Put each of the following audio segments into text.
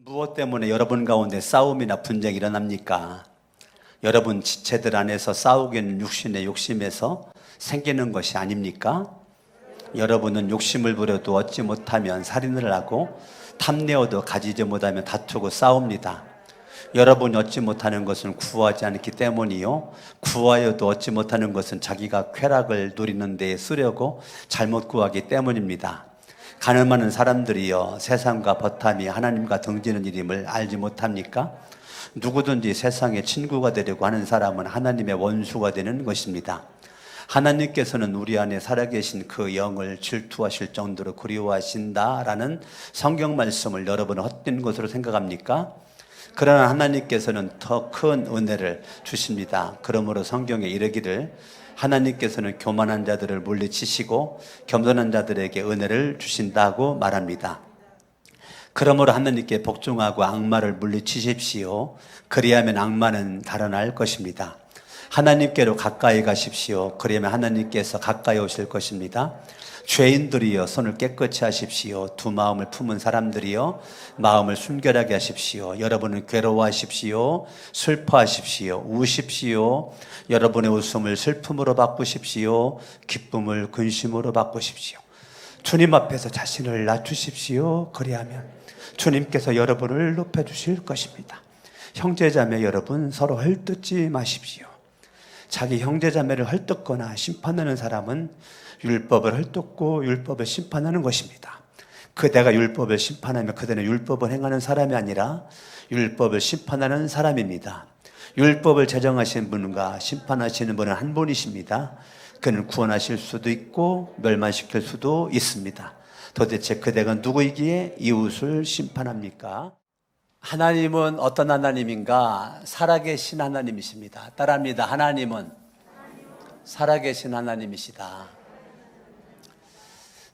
무엇 때문에 여러분 가운데 싸움이나 분쟁이 일어납니까? 여러분 지체들 안에서 싸우기는 육신의 욕심에서 생기는 것이 아닙니까? 여러분은 욕심을 부려도 얻지 못하면 살인을 하고 탐내어도 가지지 못하면 다투고 싸웁니다. 여러분이 얻지 못하는 것은 구하지 않기 때문이요, 구하여도 얻지 못하는 것은 자기가 쾌락을 누리는 데에 쓰려고 잘못 구하기 때문입니다. 가늠하는 사람들이요, 세상과 버탐이 하나님과 등지는 일임을 알지 못합니까? 누구든지 세상의 친구가 되려고 하는 사람은 하나님의 원수가 되는 것입니다. 하나님께서는 우리 안에 살아계신 그 영을 질투하실 정도로 그리워하신다라는 성경 말씀을 여러분은 헛된 것으로 생각합니까? 그러나 하나님께서는 더 큰 은혜를 주십니다. 그러므로 성경에 이르기를 하나님께서는 교만한 자들을 물리치시고 겸손한 자들에게 은혜를 주신다고 말합니다. 그러므로 하나님께 복종하고 악마를 물리치십시오. 그리하면 악마는 달아날 것입니다. 하나님께로 가까이 가십시오. 그러면 하나님께서 가까이 오실 것입니다. 죄인들이여 손을 깨끗이 하십시오. 두 마음을 품은 사람들이여 마음을 순결하게 하십시오. 여러분은 괴로워하십시오. 슬퍼하십시오. 우십시오. 여러분의 웃음을 슬픔으로 바꾸십시오. 기쁨을 근심으로 바꾸십시오. 주님 앞에서 자신을 낮추십시오. 그리하면 주님께서 여러분을 높여주실 것입니다. 형제자매 여러분, 서로 헐뜯지 마십시오. 자기 형제자매를 헐뜯거나 심판하는 사람은 율법을 헐뜯고 율법을 심판하는 것입니다. 그대가 율법을 심판하면 그대는 율법을 행하는 사람이 아니라 율법을 심판하는 사람입니다. 율법을 제정하신 분과 심판하시는 분은 한 분이십니다. 그는 구원하실 수도 있고 멸망시킬 수도 있습니다. 도대체 그대가 누구이기에 이웃을 심판합니까? 하나님은 어떤 하나님인가? 살아계신 하나님이십니다. 따라합니다. 하나님은 살아계신 하나님이시다.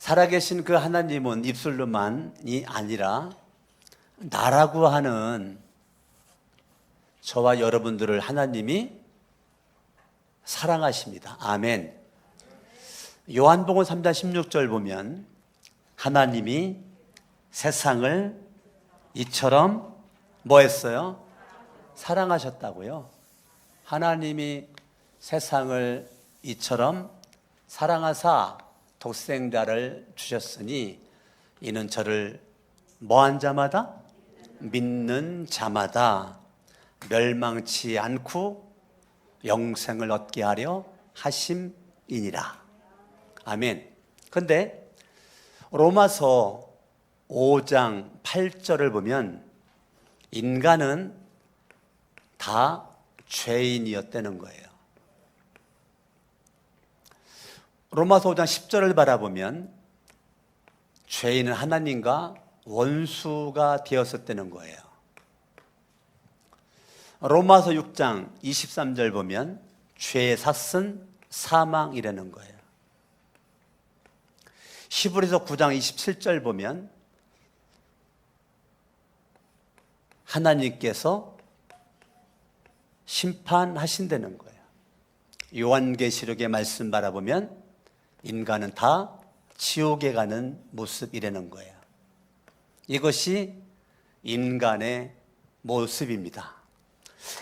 살아계신 그 하나님은 입술로만이 아니라 나라고 하는 저와 여러분들을 하나님이 사랑하십니다. 아멘. 요한복음 3장 16절 보면 하나님이 세상을 이처럼 뭐 했어요? 사랑하셨다고요. 하나님이 세상을 이처럼 사랑하사 독생자를 주셨으니 이는 저를 뭐한 자마다? 믿는 자마다 멸망치 않고 영생을 얻게 하려 하심이니라. 아멘. 근데 로마서 5장 8절을 보면 인간은 다 죄인이었다는 거예요. 로마서 5장 10절을 바라보면 죄인은 하나님과 원수가 되었었다는 거예요. 로마서 6장 23절 보면 죄의 삭은 사망이라는 거예요. 히브리서 9장 27절 보면 하나님께서 심판하신다는 거예요. 요한계시록의 말씀 바라보면 인간은 다 지옥에 가는 모습이라는 거예요. 이것이 인간의 모습입니다.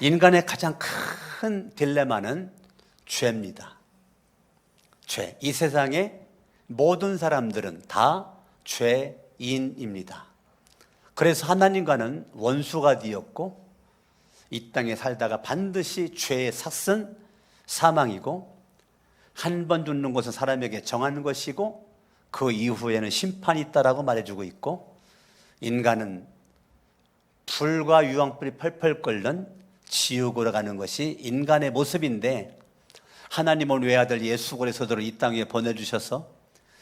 인간의 가장 큰 딜레마는 죄입니다. 죄. 이 세상의 모든 사람들은 다 죄인입니다. 그래서 하나님과는 원수가 되었고 이 땅에 살다가 반드시 죄의 삭은 사망이고 한 번 죽는 것은 사람에게 정한 것이고 그 이후에는 심판이 있다라고 말해주고 있고 인간은 불과 유황불이 펄펄 끓는 지옥으로 가는 것이 인간의 모습인데 하나님은 외아들 예수 그리스도를 이 땅에 보내주셔서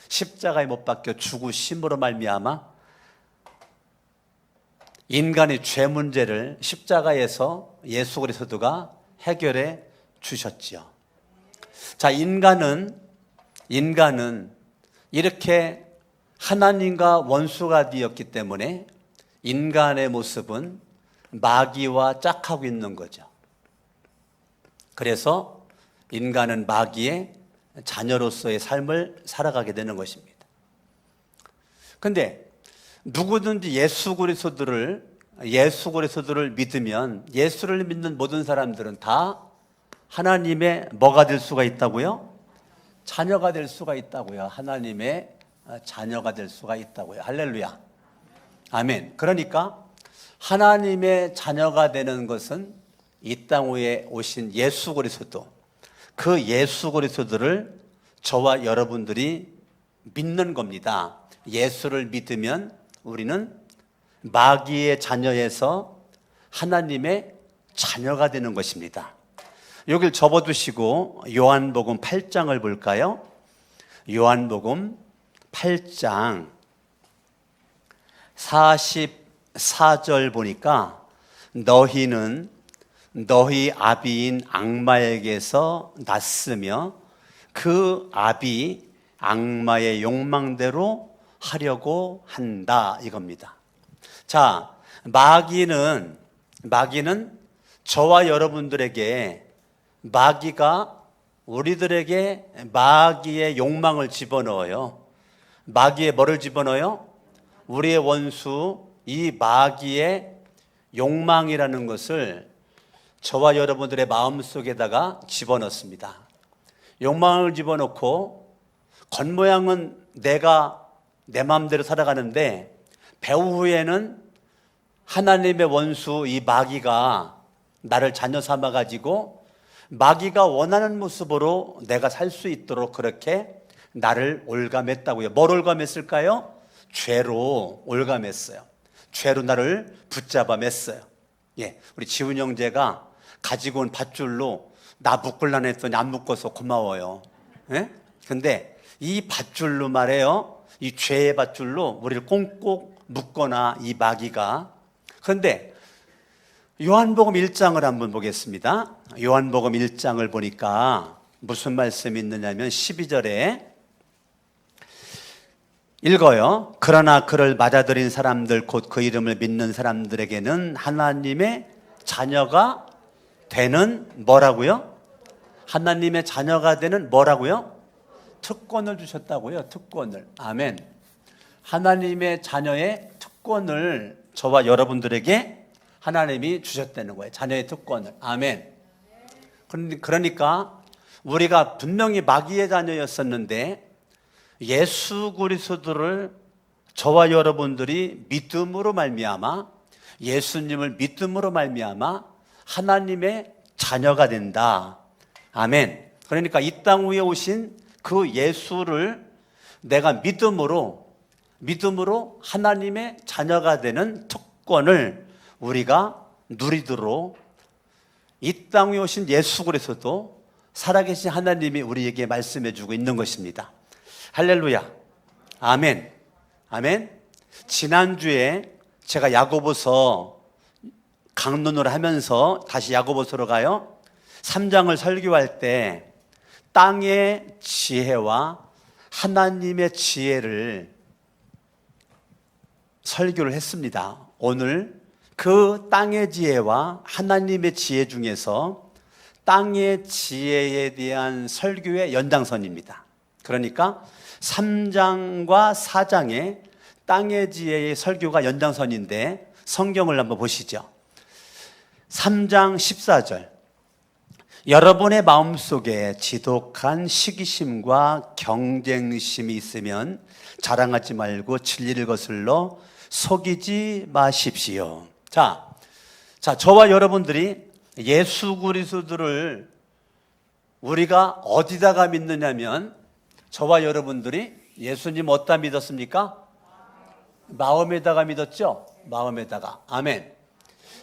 십자가에 못 박혀 죽으심으로 말미암아 인간의 죄 문제를 십자가에서 예수 그리스도가 해결해 주셨지요. 자, 인간은 이렇게 하나님과 원수가 되었기 때문에 인간의 모습은 마귀와 짝하고 있는 거죠. 그래서 인간은 마귀의 자녀로서의 삶을 살아가게 되는 것입니다. 그런데 누구든지 예수 그리스도를 예수 그리스도를 믿으면 예수를 믿는 모든 사람들은 다 하나님의 뭐가 될 수가 있다고요? 자녀가 될 수가 있다고요. 하나님의 자녀가 될 수가 있다고요. 할렐루야. 아멘. 그러니까 하나님의 자녀가 되는 것은 이 땅 위에 오신 예수 그리스도, 그 예수 그리스도를 저와 여러분들이 믿는 겁니다. 예수를 믿으면 우리는 마귀의 자녀에서 하나님의 자녀가 되는 것입니다. 여길 접어두시고 요한복음 8장을 볼까요? 요한복음 8장 44절 보니까 너희는 너희 아비인 악마에게서 났으며 그 아비 악마의 욕망대로 하려고 한다 이겁니다. 자, 마귀는 저와 여러분들에게 마귀가 우리들에게 마귀의 욕망을 집어넣어요. 마귀의 뭐를 집어넣어요? 우리의 원수 이 마귀의 욕망이라는 것을 저와 여러분들의 마음속에다가 집어넣습니다. 욕망을 집어넣고 겉모양은 내가 내 마음대로 살아가는데 배후에는 하나님의 원수 이 마귀가 나를 자녀 삼아가지고 마귀가 원하는 모습으로 내가 살 수 있도록 그렇게 나를 올감했다고요. 뭘 올감했을까요? 죄로 올감했어요. 죄로 나를 붙잡아 맸어요. 예, 우리 지훈 형제가 가지고 온 밧줄로 나 묶으려고 했더니 안 묶어서 고마워요. 예? 근데 이 밧줄로 말해요. 이 죄의 밧줄로 우리를 꽁꽁 묶거나 이 마귀가. 그런데 요한복음 1장을 한번 보겠습니다. 요한복음 1장을 보니까 무슨 말씀이 있느냐면 12절에 읽어요. 그러나 그를 맞아들인 사람들 곧 그 이름을 믿는 사람들에게는 하나님의 자녀가 되는 뭐라고요? 하나님의 자녀가 되는 뭐라고요? 특권을 주셨다고요. 특권을. 아멘. 하나님의 자녀의 특권을 저와 여러분들에게 하나님이 주셨다는 거예요. 자녀의 특권을. 아멘. 그러니까 우리가 분명히 마귀의 자녀였었는데 예수 그리스도를 저와 여러분들이 믿음으로 말미암아 예수님을 믿음으로 말미암아 하나님의 자녀가 된다. 아멘. 그러니까 이 땅 위에 오신 그 예수를 내가 믿음으로 하나님의 자녀가 되는 특권을 우리가 누리도록 이 땅 위에 오신 예수 그리스도 살아계신 하나님이 우리에게 말씀해 주고 있는 것입니다. 할렐루야. 아멘. 아멘. 지난주에 제가 야고보서 강론을 하면서 다시 야고보서로 가요. 3장을 설교할 때 땅의 지혜와 하나님의 지혜를 설교를 했습니다. 오늘 그 땅의 지혜와 하나님의 지혜 중에서 땅의 지혜에 대한 설교의 연장선입니다. 그러니까 3장과 4장의 땅의 지혜의 설교가 연장선인데 성경을 한번 보시죠. 3장 14절 여러분의 마음속에 지독한 시기심과 경쟁심이 있으면 자랑하지 말고 진리를 거슬러 속이지 마십시오. 자, 저와 여러분들이 예수 그리스도를 우리가 어디다가 믿느냐면 저와 여러분들이 예수님 어디다 믿었습니까? 마음에다가 믿었죠? 마음에다가. 아멘.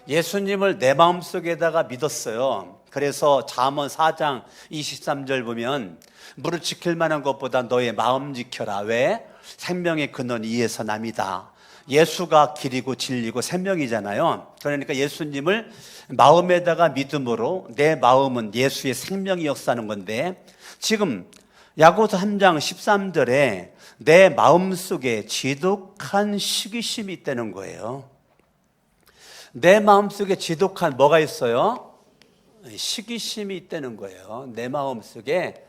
예수님을 내 마음속에다가 믿었어요. 그래서 잠언 4장 23절 보면 무릇 지킬 만한 것보다 너의 마음 지켜라. 왜? 생명의 근원 이에서 남이다. 예수가 길이고 진리고 생명이잖아요. 그러니까 예수님을 마음에다가 믿음으로 내 마음은 예수의 생명이 역사하는 건데 지금 야고보서 3장 13절에 내 마음속에 지독한 시기심이 있다는 거예요. 내 마음속에 지독한 뭐가 있어요? 시기심이 있다는 거예요. 내 마음속에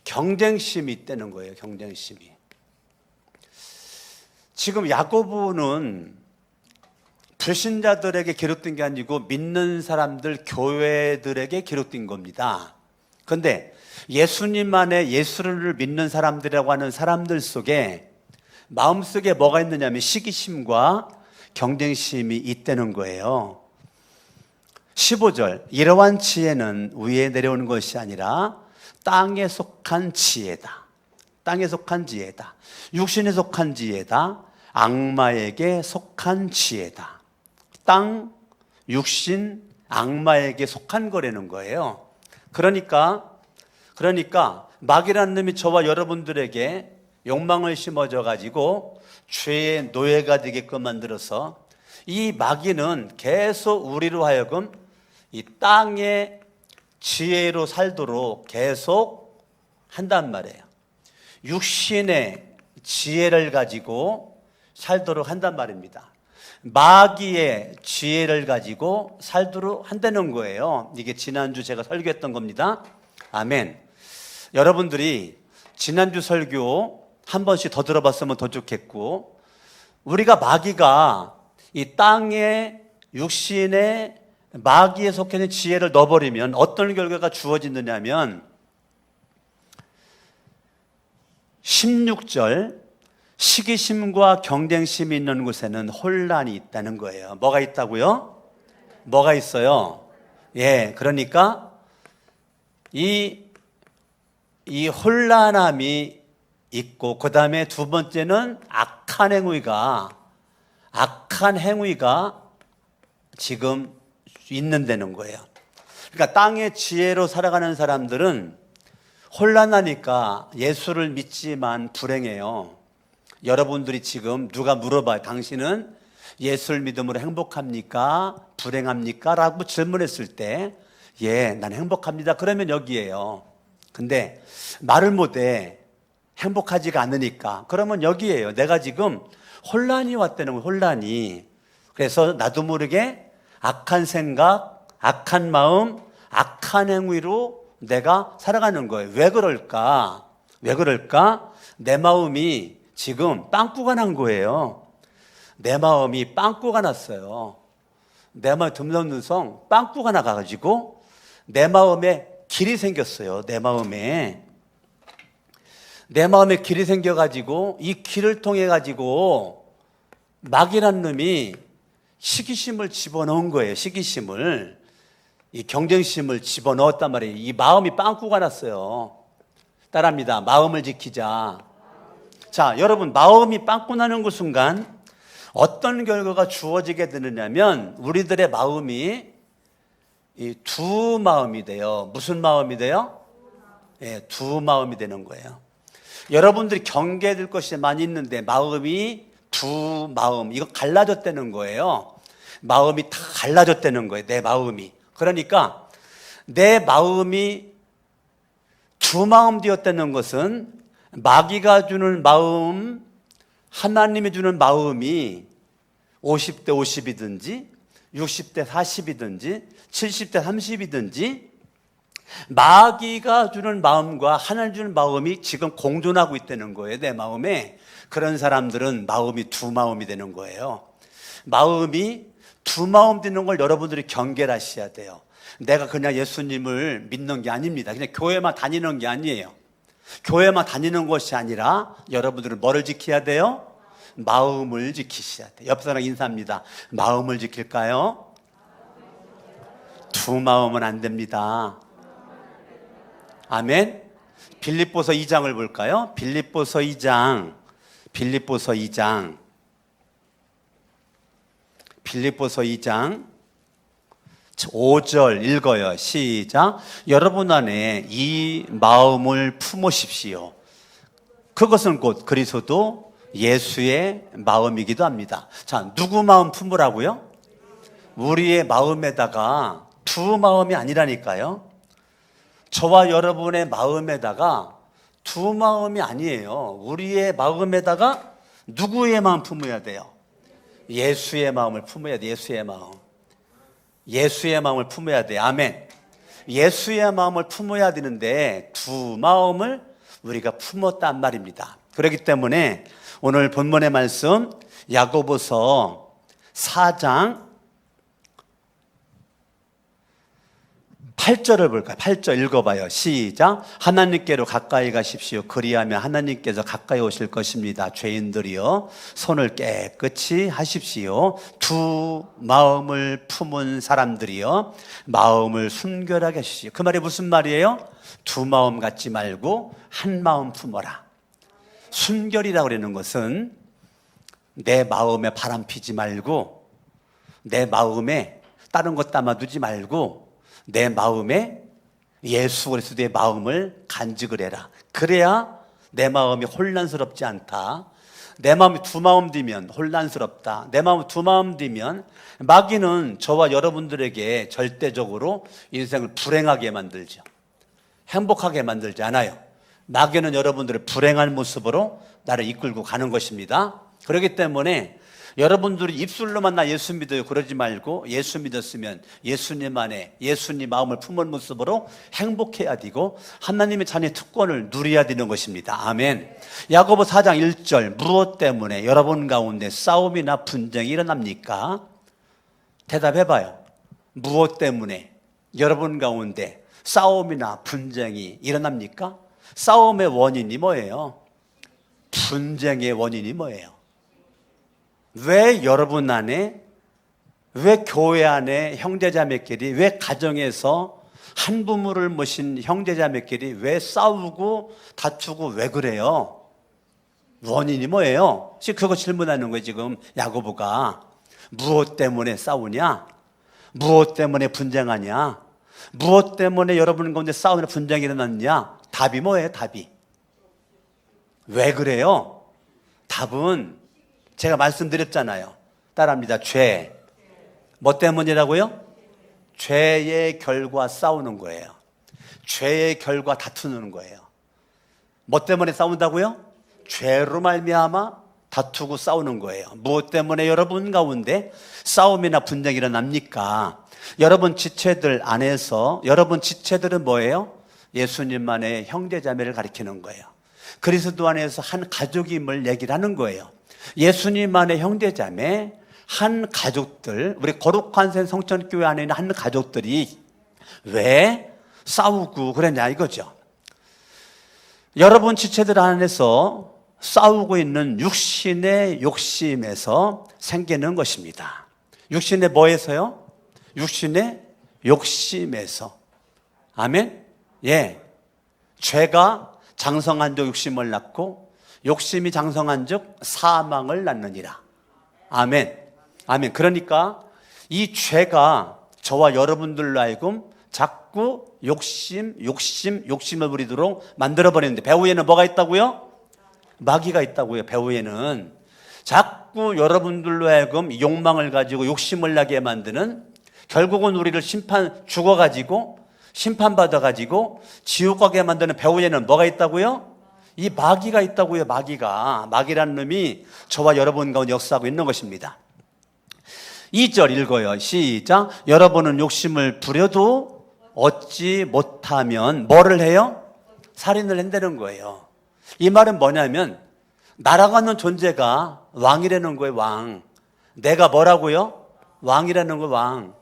경쟁심이 있다는 거예요. 경쟁심이. 지금 야고보는 불신자들에게 기록된 게 아니고 믿는 사람들, 교회들에게 기록된 겁니다. 그런데 예수님 안에 예수를 믿는 사람들이라고 하는 사람들 속에 마음속에 뭐가 있느냐면 시기심과 경쟁심이 있다는 거예요. 15절, 이러한 지혜는 위에 내려오는 것이 아니라 땅에 속한 지혜다. 땅에 속한 지혜다. 육신에 속한 지혜다. 악마에게 속한 지혜다. 땅, 육신, 악마에게 속한 거라는 거예요. 그러니까 마귀라는 놈이 저와 여러분들에게 욕망을 심어줘 가지고 죄의 노예가 되게끔 만들어서 이 마귀는 계속 우리로 하여금 이 땅의 지혜로 살도록 계속 한단 말이에요. 육신의 지혜를 가지고 살도록 한단 말입니다. 마귀의 지혜를 가지고 살도록 한다는 거예요. 이게 지난주 제가 설교했던 겁니다. 아멘. 여러분들이 지난주 설교 한 번씩 더 들어봤으면 더 좋겠고, 우리가 마귀가 이 땅의 육신의 마귀에 속해 있는 지혜를 넣어버리면 어떤 결과가 주어지느냐면 16절, 시기심과 경쟁심이 있는 곳에는 혼란이 있다는 거예요. 뭐가 있다고요? 뭐가 있어요? 예, 그러니까 이 혼란함이 있고, 그 다음에 두 번째는 악한 행위가 지금 있는다는 거예요. 그러니까 땅의 지혜로 살아가는 사람들은 혼란하니까 예수를 믿지만 불행해요. 여러분들이 지금 누가 물어봐요. 당신은 예수를 믿음으로 행복합니까? 불행합니까? 라고 질문했을 때, 예, 난 행복합니다. 그러면 여기에요. 근데 말을 못해. 행복하지가 않으니까. 그러면 여기에요. 내가 지금 혼란이 왔다는 거예요. 혼란이. 그래서 나도 모르게 악한 생각, 악한 마음, 악한 행위로 내가 살아가는 거예요. 왜 그럴까? 내 마음이 지금 빵꾸가 난 거예요. 내 마음이 빵꾸가 났어요. 내 마음 듬성듬성 빵꾸가 나가지고 내 마음에 길이 생겼어요. 내 마음에 길이 생겨가지고 이 길을 통해가지고 마귀란 놈이 시기심을 집어넣은 거예요. 시기심을, 이 경쟁심을 집어넣었단 말이에요. 이 마음이 빵꾸가 났어요. 따라합니다. 마음을 지키자. 자, 여러분, 마음이 빵꾸 나는 그 순간 어떤 결과가 주어지게 되느냐면 우리들의 마음이 이 두 마음이 돼요. 무슨 마음이 돼요? 예, 두 마음이 되는 거예요. 여러분들이 경계될 것이 많이 있는데 마음이 두 마음, 이거 갈라졌다는 거예요. 마음이 다 갈라졌다는 거예요. 내 마음이. 그러니까 내 마음이 두 마음 되었다는 것은 마귀가 주는 마음, 하나님이 주는 마음이 50대 50이든지 60대 40이든지 70대 30이든지 마귀가 주는 마음과 하나님 주는 마음이 지금 공존하고 있다는 거예요. 내 마음에. 그런 사람들은 마음이 두 마음이 되는 거예요. 마음이 두 마음 되는 걸 여러분들이 경계를 하셔야 돼요. 내가 그냥 예수님을 믿는 게 아닙니다. 그냥 교회만 다니는 게 아니에요. 교회만 다니는 것이 아니라 여러분들은 뭐를 지켜야 돼요? 마음을 지키셔야 돼요. 옆 사람 인사합니다. 마음을 지킬까요? 두 마음은 안 됩니다. 아멘. 빌립보서 2장을 볼까요? 빌립보서 2장 5절 읽어요. 시작. 여러분 안에 이 마음을 품으십시오. 그것은 곧 그리스도 예수의 마음이기도 합니다. 자, 누구 마음 품으라고요? 우리의 마음에다가 두 마음이 아니라니까요. 저와 여러분의 마음에다가 두 마음이 아니에요. 우리의 마음에다가 누구의 마음 품어야 돼요? 예수의 마음을 품어야 돼. 예수의 마음을 품어야 돼. 아멘. 예수의 마음을 품어야 되는데 두 마음을 우리가 품었단 말입니다. 그렇기 때문에 오늘 본문의 말씀 야고보서 4장 8절을 볼까요? 8절 읽어봐요. 시작. 하나님께로 가까이 가십시오. 그리하면 하나님께서 가까이 오실 것입니다. 죄인들이여 손을 깨끗이 하십시오. 두 마음을 품은 사람들이여 마음을 순결하게 하십시오. 그 말이 무슨 말이에요? 두 마음 갖지 말고 한 마음 품어라. 순결이라고 그러는 것은 내 마음에 바람 피지 말고 내 마음에 다른 것 담아두지 말고 내 마음에 예수 그리스도의 마음을 간직을 해라. 그래야 내 마음이 혼란스럽지 않다. 내 마음이 두 마음 뒤면 혼란스럽다. 내 마음이 두 마음 뒤면 마귀는 저와 여러분들에게 절대적으로 인생을 불행하게 만들죠. 행복하게 만들지 않아요. 마귀는 여러분들의 불행한 모습으로 나를 이끌고 가는 것입니다. 그렇기 때문에 여러분들이 입술로만 나 예수 믿어요 그러지 말고 예수 믿었으면 예수님 안에 예수님 마음을 품은 모습으로 행복해야 되고 하나님의 자녀의 특권을 누려야 되는 것입니다. 아멘. 야고보 4장 1절 무엇 때문에 여러분 가운데 싸움이나 분쟁이 일어납니까? 대답해봐요. 무엇 때문에 여러분 가운데 싸움이나 분쟁이 일어납니까? 싸움의 원인이 뭐예요? 분쟁의 원인이 뭐예요? 왜 여러분 안에, 왜 교회 안에 형제자매끼리, 왜 가정에서 한 부모를 모신 형제자매끼리 왜 싸우고 다투고 왜 그래요? 원인이 뭐예요? 지금 그거 질문하는 거예요. 지금 야고보가 무엇 때문에 싸우냐? 무엇 때문에 분쟁하냐? 무엇 때문에 여러분 가운데 싸움이나 분쟁이 일어났냐? 답이 뭐예요? 답이 왜 그래요? 답은 제가 말씀드렸잖아요. 따라합니다. 죄. 뭐 때문이라고요? 죄의 결과 싸우는 거예요. 죄의 결과 다투는 거예요. 뭐 때문에 싸운다고요? 죄로 말미암아 다투고 싸우는 거예요. 무엇 때문에 여러분 가운데 싸움이나 분쟁이 일어납니까? 여러분 지체들 안에서 여러분 지체들은 뭐예요? 예수님만의 형제자매를 가리키는 거예요. 그리스도 안에서 한 가족임을 얘기를 하는 거예요. 예수님만의 형제자매 한 가족들, 우리 거룩한 생 성천교회 안에 있는 한 가족들이 왜 싸우고 그랬냐 이거죠. 여러분 지체들 안에서 싸우고 있는 육신의 욕심에서 생기는 것입니다. 육신의 뭐에서요? 육신의 욕심에서. 아멘? 예. 죄가 장성한 적 욕심을 낳고 욕심이 장성한 적 사망을 낳느니라. 아멘. 아멘. 그러니까 이 죄가 저와 여러분들로 하여금 자꾸 욕심을 부리도록 만들어버리는데 배후에는 뭐가 있다고요? 마귀가 있다고요. 배후에는 자꾸 여러분들로 하여금 욕망을 가지고 욕심을 나게 만드는 결국은 우리를 죽어가지고 심판받아가지고 지옥 가게 만드는 배후에는 뭐가 있다고요? 이 마귀가 있다고요. 마귀라는 놈이 저와 여러분 가운데 역사하고 있는 것입니다. 2절 읽어요. 시작. 여러분은 욕심을 부려도 얻지 못하면 뭐를 해요? 살인을 한다는 거예요. 이 말은 뭐냐면 날아가는 존재가 왕이라는 거예요. 왕. 내가 뭐라고요? 왕이라는 거 왕.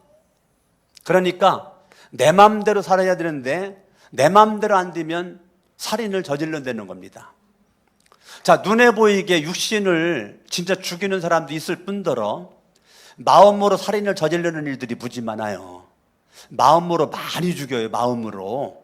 그러니까 내 마음대로 살아야 되는데 내 마음대로 안 되면 살인을 저질러대는 겁니다. 자, 눈에 보이게 육신을 진짜 죽이는 사람도 있을 뿐더러 마음으로 살인을 저지르는 일들이 무지 많아요. 마음으로 많이 죽여요. 마음으로.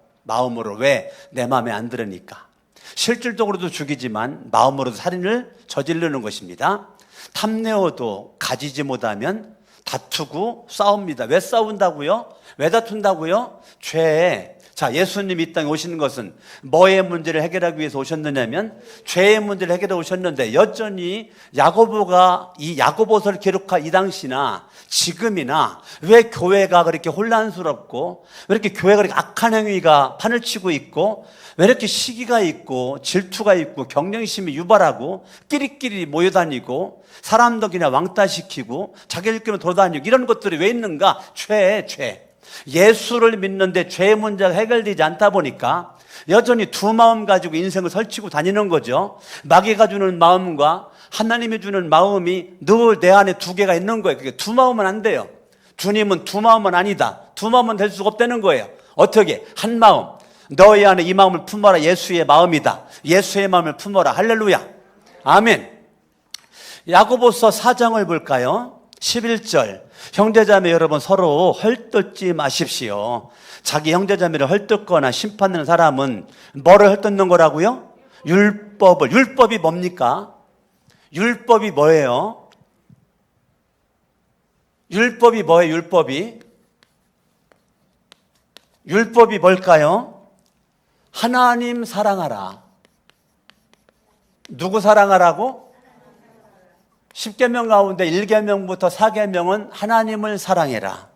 왜? 내 마음에 안 들으니까. 실질적으로도 죽이지만 마음으로도 살인을 저지르는 것입니다. 탐내어도 가지지 못하면 다투고 싸웁니다. 왜 싸운다고요? 왜 다툰다고요? 죄에. 자, 예수님이 이 땅에 오시는 것은 뭐의 문제를 해결하기 위해서 오셨느냐면 죄의 문제를 해결해 오셨는데 여전히 야고보가 이 야고보서를 기록한 이 당시나 지금이나 왜 교회가 그렇게 혼란스럽고 왜 이렇게 교회가 그렇게 악한 행위가 판을 치고 있고 왜 이렇게 시기가 있고 질투가 있고 경쟁심이 유발하고 끼리끼리 모여다니고 사람도 그냥 왕따시키고 자기들끼리 돌아다니고 이런 것들이 왜 있는가? 죄. 예수를 믿는데 죄의 문제가 해결되지 않다 보니까 여전히 두 마음 가지고 인생을 설치고 다니는 거죠. 마귀가 주는 마음과 하나님이 주는 마음이 늘 내 안에 두 개가 있는 거예요. 그게 두 마음은 안 돼요. 주님은 두 마음은 아니다. 두 마음은 될 수가 없다는 거예요. 어떻게? 한 마음. 너희 안에 이 마음을 품어라. 예수의 마음이다. 예수의 마음을 품어라. 할렐루야. 아멘. 야고보서 4장을 볼까요? 11절. 형제자매 여러분 서로 헐뜯지 마십시오. 자기 형제자매를 헐뜯거나 심판하는 사람은 뭐를 헐뜯는 거라고요? 율법을. 율법이 뭡니까? 율법이 뭐예요? 율법이 뭐예요? 율법이 뭘까요? 하나님 사랑하라. 누구 사랑하라고? 10계명 가운데 1계명부터 4계명은 하나님을 사랑해라.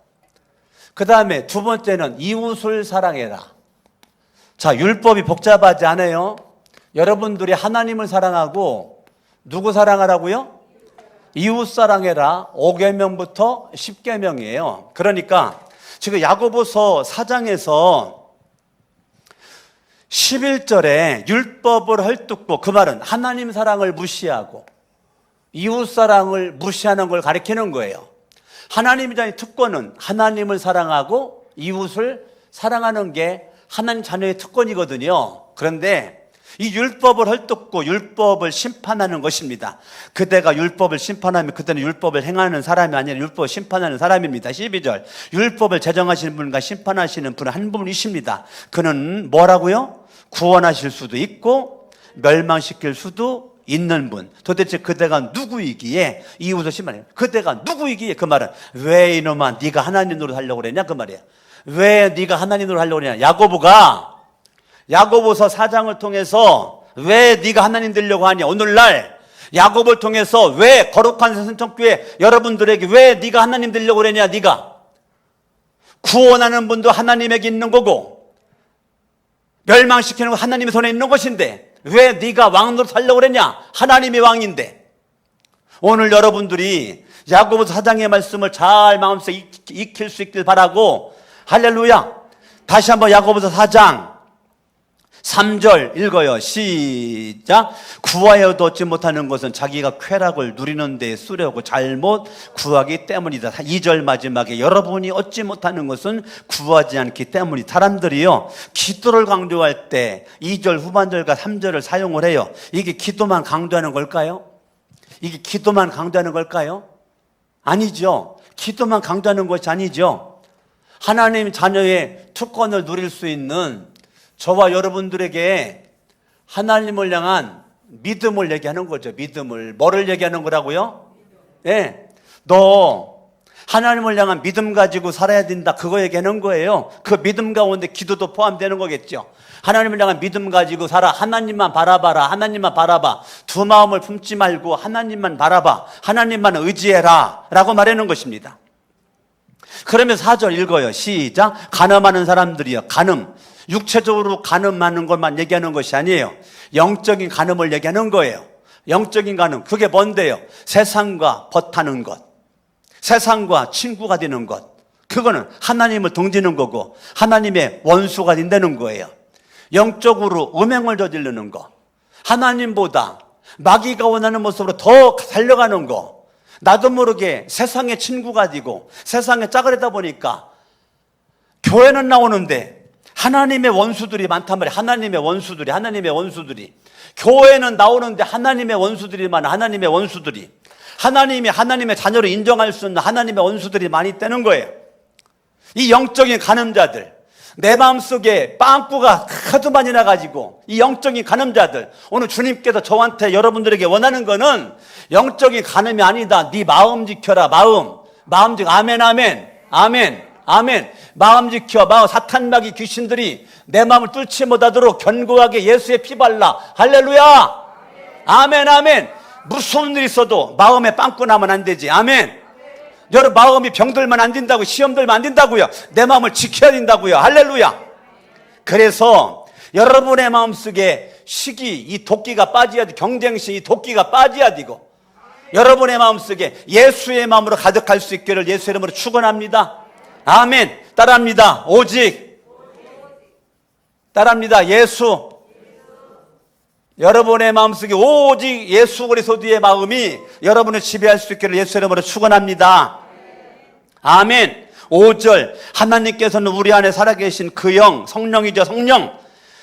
그 다음에 두 번째는 이웃을 사랑해라. 자, 율법이 복잡하지 않아요? 여러분들이 하나님을 사랑하고 누구 사랑하라고요? 이웃 사랑해라. 5계명부터 10계명이에요. 그러니까 지금 야고보서 4장에서 11절에 율법을 헐뜯고, 그 말은 하나님 사랑을 무시하고 이웃 사랑을 무시하는 걸 가리키는 거예요. 하나님의 특권은 하나님을 사랑하고 이웃을 사랑하는 게 하나님 자녀의 특권이거든요. 그런데 이 율법을 헐뜯고 율법을 심판하는 것입니다. 그대가 율법을 심판하면 그때는 율법을 행하는 사람이 아니라 율법을 심판하는 사람입니다. 12절. 율법을 제정하시는 분과 심판하시는 분은 한 분이십니다. 그는 뭐라고요? 구원하실 수도 있고 멸망시킬 수도 있는 분. 도대체 그대가 누구이기에 이웃을 심판해요? 그대가 누구이기에? 그 말은 왜 이놈아 네가 하나님 노릇 하려고 그랬냐? 그 말이에요. 왜 네가 하나님 노릇 하려고 그랬냐? 야고보서 4장을 통해서 왜 네가 하나님 되려고 하냐? 오늘날 야고보를 통해서 왜 거룩한 생천교회 여러분들에게 왜 네가 하나님 되려고 그랬냐? 네가 구원하는 분도 하나님에게 있는 거고 멸망시키는 건 하나님의 손에 있는 것인데 왜 네가 왕노릇 하려고 그랬냐? 하나님이 왕인데. 오늘 여러분들이 야고보서 4장의 말씀을 잘 마음속에 익힐 수 있길 바라고, 할렐루야. 다시 한번 야고보서 4장 3절 읽어요. 시작. 구하여도 얻지 못하는 것은 자기가 쾌락을 누리는 데 쓰려고 잘못 구하기 때문이다. 2절 마지막에 여러분이 얻지 못하는 것은 구하지 않기 때문이다. 사람들이요, 기도를 강조할 때 2절 후반절과 3절을 사용을 해요. 이게 기도만 강조하는 걸까요? 이게 기도만 강조하는 걸까요? 아니죠. 기도만 강조하는 것이 아니죠. 하나님 자녀의 특권을 누릴 수 있는 저와 여러분들에게 하나님을 향한 믿음을 얘기하는 거죠. 믿음을. 뭐를 얘기하는 거라고요? 예. 너 하나님을 향한 믿음 가지고 살아야 된다. 그거 얘기하는 거예요. 그 믿음 가운데 기도도 포함되는 거겠죠. 하나님을 향한 믿음 가지고 살아. 하나님만 바라봐라. 하나님만 바라봐. 두 마음을 품지 말고 하나님만 바라봐. 하나님만 의지해라. 라고 말하는 것입니다. 그러면 4절 읽어요. 시작. 간음하는 사람들이요. 간음. 육체적으로 간음하는 것만 얘기하는 것이 아니에요. 영적인 간음을 얘기하는 거예요. 영적인 간음. 그게 뭔데요? 세상과 벗하는 것. 세상과 친구가 되는 것. 그거는 하나님을 등지는 거고 하나님의 원수가 된다는 거예요. 영적으로 음행을 저지르는 것. 하나님보다 마귀가 원하는 모습으로 더 달려가는 거. 나도 모르게 세상의 친구가 되고 세상에 짜그리다 보니까 교회는 나오는데 하나님의 원수들이 많단 말이에요. 하나님의 원수들이. 교회는 나오는데 하나님의 원수들이 많아. 하나님의 원수들이. 하나님의 자녀로 인정할 수 있는 하나님의 원수들이 많이 있다는 거예요. 이 영적인 간음자들, 내 마음속에 빵꾸가 하도 많이 나가지고 이 영적인 간음자들, 오늘 주님께서 저한테 여러분들에게 원하는 거는 영적인 간음이 아니다. 네 마음 지켜라. 마음 지켜. 아멘. 마음 지켜. 사탄 마귀 귀신들이 내 마음을 뚫지 못하도록 견고하게 예수의 피 발라. 할렐루야. 아멘. 무서운 일이 있어도 마음에 빵꾸 나면 안 되지. 아멘. 여러분 마음이 병들면 안 된다고, 시험 들면 안 된다고요. 내 마음을 지켜야 된다고요. 할렐루야. 그래서 여러분의 마음속에 시기, 이 도끼가 빠져야 돼. 경쟁심, 이 도끼가 빠져야 되고 여러분의 마음속에 예수의 마음으로 가득할 수 있기를 예수의 이름으로 축원합니다. 아멘. 따라합니다. 오직 따라합니다. 예수. 여러분의 마음속에 오직 예수 그리스도의 마음이 여러분을 지배할 수 있기를 예수 이름으로 축원합니다. 아멘. 5절, 하나님께서는 우리 안에 살아계신 그 영, 성령이죠.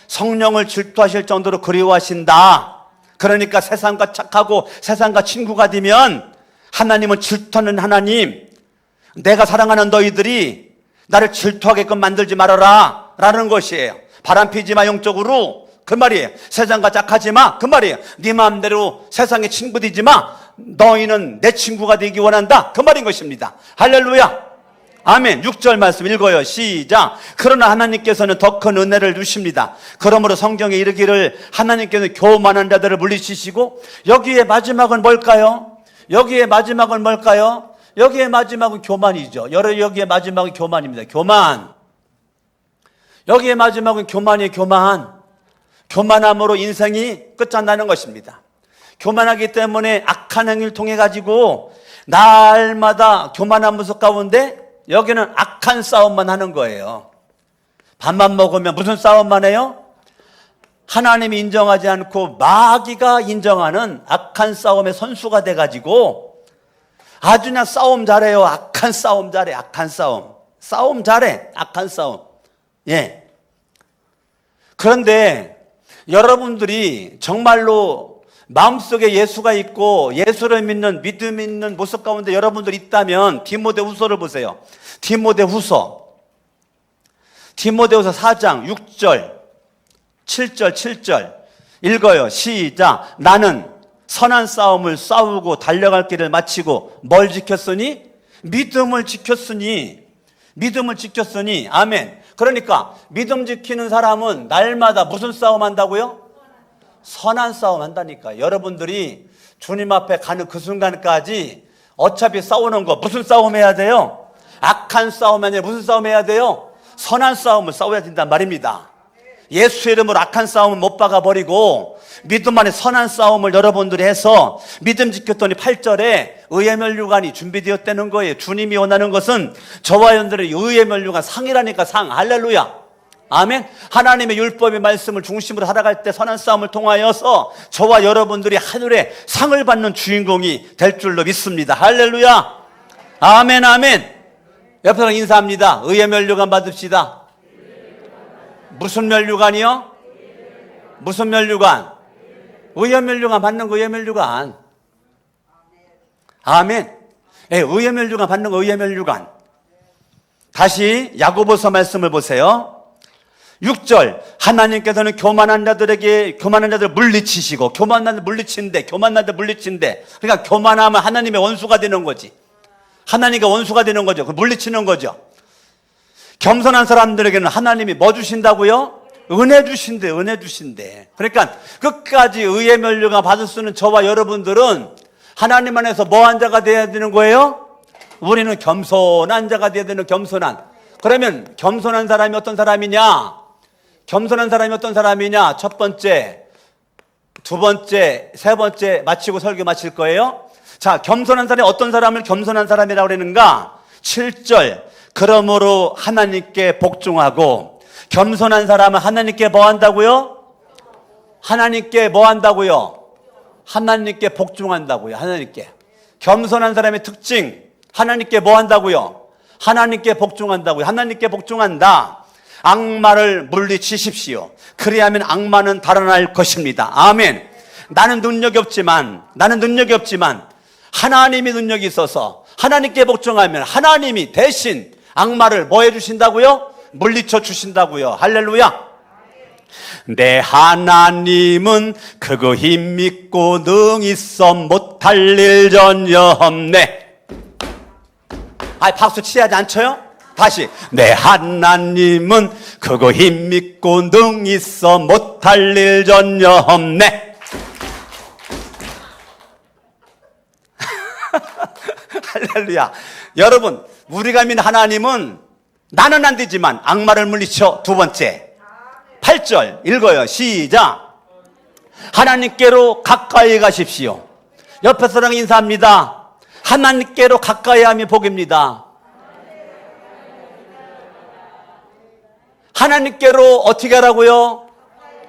성령을 질투하실 정도로 그리워하신다. 그러니까 세상과 착하고 세상과 친구가 되면 하나님은 질투하는 하나님, 내가 사랑하는 너희들이 나를 질투하게끔 만들지 말아라 라는 것이에요. 바람피지 마, 영적으로. 그 말이에요. 세상과 짝하지 마. 그 말이에요. 네 마음대로 세상의 친구 되지 마. 너희는 내 친구가 되기 원한다. 그 말인 것입니다. 할렐루야. 아멘. 6절 말씀 읽어요. 시작. 그러나 하나님께서는 더 큰 은혜를 주십니다. 그러므로 성경에 이르기를 하나님께서는 교만한 자들을 물리치시고, 여기에 마지막은 뭘까요? 여기에 마지막은 뭘까요? 여기에 마지막은 교만이죠. 여기에 마지막은 교만입니다. 교만. 여기에 마지막은 교만이에요. 교만함으로 인생이 끝장나는 것입니다. 교만하기 때문에 악한 행위를 통해 가지고 날마다 교만한 모습 가운데 여기는 악한 싸움만 하는 거예요. 밥만 먹으면 무슨 싸움만 해요? 하나님이 인정하지 않고 마귀가 인정하는 악한 싸움의 선수가 돼가지고 아주 그냥 싸움 잘해요. 악한 싸움 잘해. 악한 싸움. 싸움 잘해. 악한 싸움. 예. 그런데 여러분들이 정말로 마음속에 예수가 있고 예수를 믿는, 믿음 있는 모습 가운데 여러분들이 있다면 디모데후서를 보세요. 디모데후서 4장 6절 7절 읽어요. 시작. 나는 선한 싸움을 싸우고 달려갈 길을 마치고 뭘 지켰으니? 믿음을 지켰으니. 아멘. 그러니까 믿음 지키는 사람은 날마다 무슨 싸움 한다고요? 선한 싸움 한다니까. 여러분들이 주님 앞에 가는 그 순간까지 어차피 싸우는 거 무슨 싸움 해야 돼요? 악한 싸움 아니라 무슨 싸움 해야 돼요? 선한 싸움을 싸워야 된단 말입니다. 예수 이름으로 악한 싸움은 못 박아버리고 믿음 안에 선한 싸움을 여러분들이 해서 믿음 지켰더니 8절에 의의 면류관이 준비되었다는 거예요. 주님이 원하는 것은 저와 여러분들의 의의 면류관, 상이라니까. 상. 할렐루야. 아멘. 하나님의 율법의 말씀을 중심으로 살아갈 때 선한 싸움을 통하여서 저와 여러분들이 하늘에 상을 받는 주인공이 될 줄로 믿습니다. 할렐루야. 아멘. 옆에 사람 인사합니다. 의의 면류관 받읍시다. 무슨 면류관이요? 무슨 면류관? 의의 면류관 받는 거. 의의 면류관. 아멘. 예, 의의 면류관 받는 거. 의의 면류관. 다시 야고보서 말씀을 보세요. 6절, 하나님께서는 교만한 자들을 물리치시고, 교만한 자들 물리친대. 그러니까 교만하면 하나님의 원수가 되는 거지. 하나님과 원수가 되는 거죠. 물리치는 거죠. 겸손한 사람들에게는 하나님이 뭐 주신다고요? 은혜 주신대. 그러니까 끝까지 의의 면류관 받을 수 있는 저와 여러분들은 하나님 안에서 뭐한 자가 되어야 되는 거예요? 우리는 겸손한 자가 되어야 되는, 겸손한. 그러면 겸손한 사람이 어떤 사람이냐? 첫 번째, 두 번째, 세 번째 마치고 설교 마칠 거예요. 자, 겸손한 사람이 어떤 사람을 겸손한 사람이라고 그러는가? 7절, 그러므로 하나님께 복종하고. 겸손한 사람은 하나님께 뭐 한다고요? 하나님께 복종한다고요. 하나님께. 겸손한 사람의 특징, 하나님께 뭐 한다고요? 하나님께 복종한다고요. 하나님께 복종한다. 악마를 물리치십시오. 그리하면 악마는 달아날 것입니다. 아멘. 나는 능력이 없지만 하나님이 능력이 있어서 하나님께 복종하면 하나님이 대신 악마를 뭐 해주신다고요? 물리쳐 주신다고요. 할렐루야. 내 하나님은 크고 힘있고 능있어 못할 일 전혀 없네. 박수 치야지 안 쳐요? 다시. 내 하나님은 크고 힘있고 능있어 못할 일 전혀 없네. 할렐루야. 여러분, 우리가 믿는 하나님은 나는 안 되지만 악마를 물리쳐. 두 번째 8절 읽어요. 시작. 하나님께로 가까이 가십시오. 옆에 사람 인사합니다. 하나님께로 가까이 함이 복입니다. 하나님께로 어떻게 하라고요?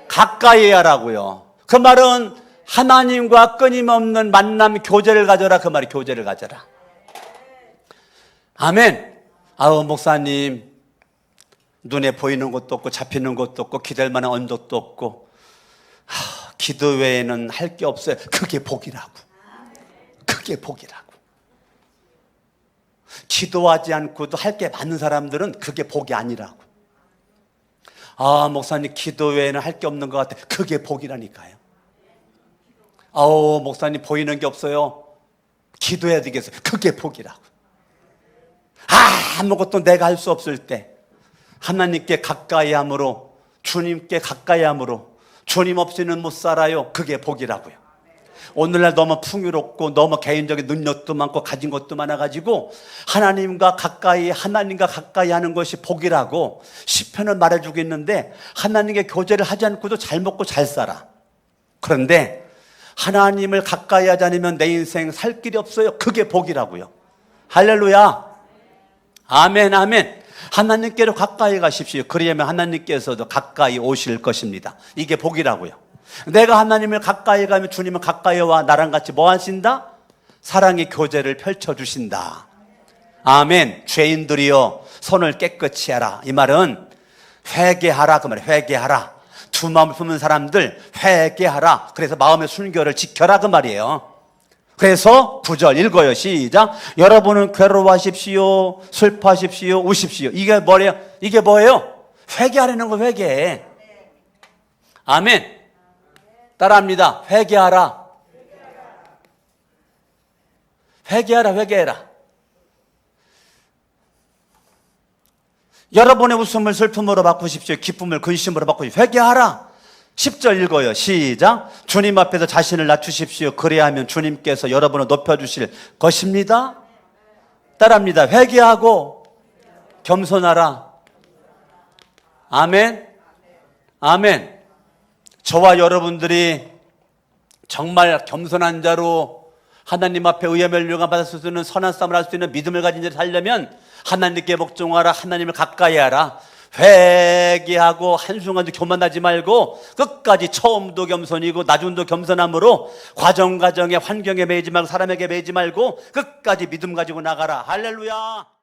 가까이 하라고요. 그 말은 하나님과 끊임없는 만남, 교제를 가져라. 그 말이 교제를 가져라. 아멘. 아우, 목사님, 눈에 보이는 것도 없고 잡히는 것도 없고 기댈 만한 언덕도 없고 기도 외에는 할 게 없어요. 그게 복이라고. 그게 복이라고. 기도하지 않고도 할 게 많은 사람들은 그게 복이 아니라고. 아, 목사님, 기도 외에는 할 게 없는 것 같아. 그게 복이라니까요. 아우, 목사님, 보이는 게 없어요. 기도해야 되겠어요. 그게 복이라고. 아무것도 내가 할 수 없을 때 하나님께 가까이 함으로, 주님께 가까이 함으로 주님 없이는 못 살아요. 그게 복이라고요. 오늘날 너무 풍요롭고 너무 개인적인 능력도 많고 가진 것도 많아가지고 하나님과 가까이 하는 것이 복이라고 시편은 말해주고 있는데, 하나님께 교제를 하지 않고도 잘 먹고 잘 살아. 그런데 하나님을 가까이 하지 않으면 내 인생 살 길이 없어요. 그게 복이라고요. 할렐루야. 아멘, 아멘. 하나님께로 가까이 가십시오. 그러면 하나님께서도 가까이 오실 것입니다. 이게 복이라고요. 내가 하나님을 가까이 가면 주님은 가까이 와 나랑 같이 뭐 하신다? 사랑의 교제를 펼쳐주신다. 아멘. 죄인들이여 손을 깨끗이 하라. 이 말은 회개하라. 그 말이에요. 회개하라. 두 마음을 품은 사람들 회개하라. 그래서 마음의 순결을 지켜라. 그 말이에요. 그래서 9절 읽어요. 시작. 여러분은 괴로워하십시오, 슬퍼하십시오, 우십시오. 이게 뭐예요? 이게 뭐예요? 회개하라는 거. 회개. 아멘. 따라합니다. 회개하라. 회개하라. 회개해라. 여러분의 웃음을 슬픔으로 바꾸십시오. 기쁨을 근심으로 바꾸십시오. 회개하라. 10절 읽어요. 시작. 주님 앞에서 자신을 낮추십시오. 그래야 하면 주님께서 여러분을 높여주실 것입니다. 따라합니다. 회개하고 겸손하라. 아멘. 아멘. 저와 여러분들이 정말 겸손한 자로 하나님 앞에 의의 멸류관 받을 수 있는 선한 싸움을 할 수 있는 믿음을 가진 자를 살려면 하나님께 복종하라. 하나님을 가까이 하라. 회개하고 한순간도 교만하지 말고 끝까지 처음도 겸손이고 나중도 겸손함으로 과정에 환경에 매이지 말고 사람에게 매이지 말고 끝까지 믿음 가지고 나가라. 할렐루야.